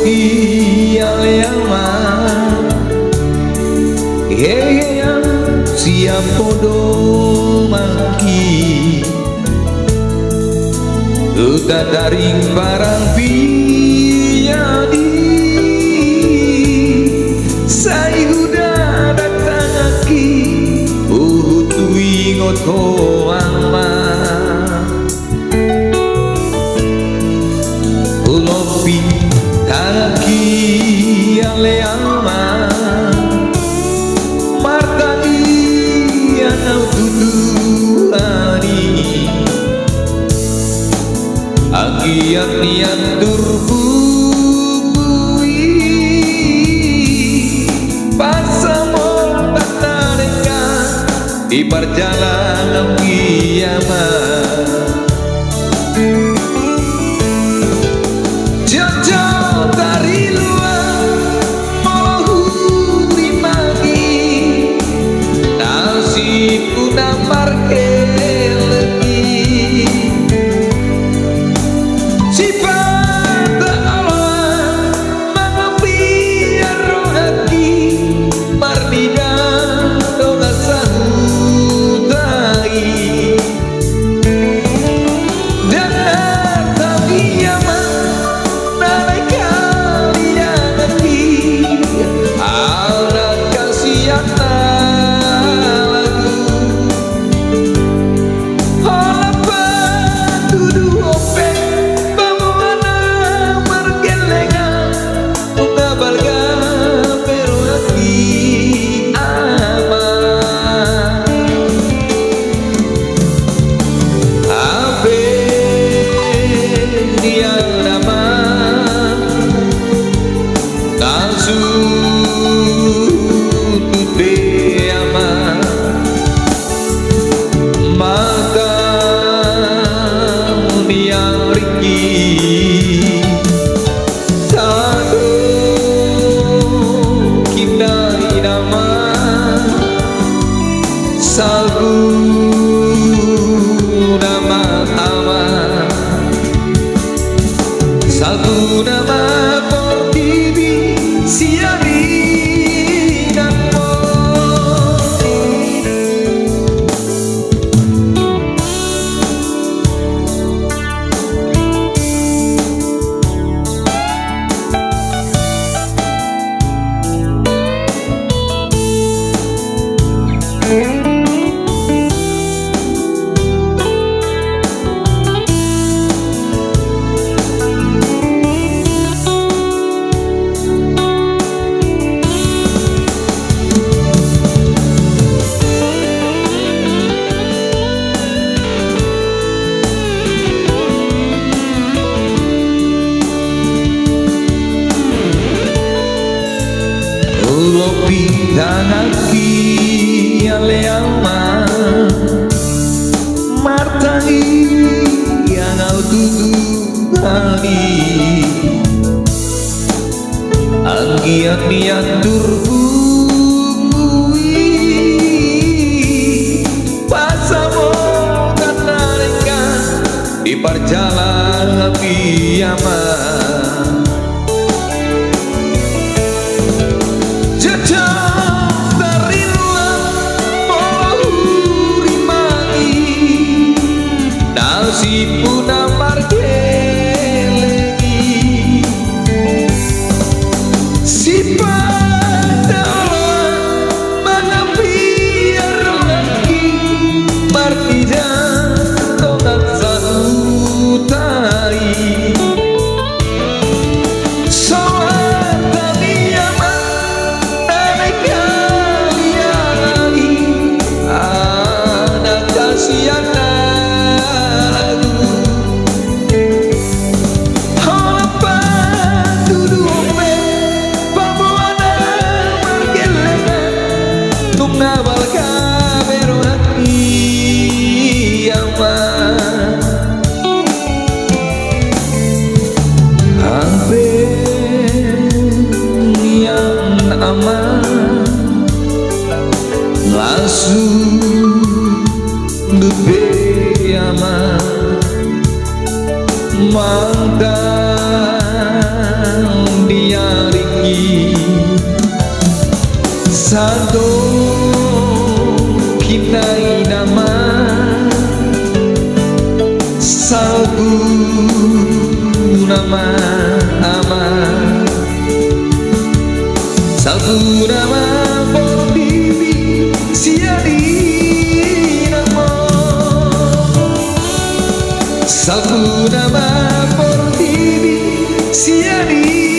Yaleama yang siap podo maki udah daring barang piadi saya udah datang aki utui ngot koama ulopi taki Yaleama martani yang tuduhani agian nian turbui pasamon tatareka di perjalanan kiamat jauh dari luar mau rimagi nasibku nampar lagi sifat Allah mengepiar rohati mardida doa sahudai dan tapi Salbu nama portibi siari dan Lopi danaki Yaleama martai yang tuduhani agian nian turbui pasamo katareka di perjalanan kiamat nasibku nampar lagi sifat Allah mengepiar lagi mardida tokat sahutai soal taniaman naik kaliani anak kasihan Mantan di Sado kinai nama Sabu nama ama Sabu nama por bibi siari nama Sabu nama por bibi siari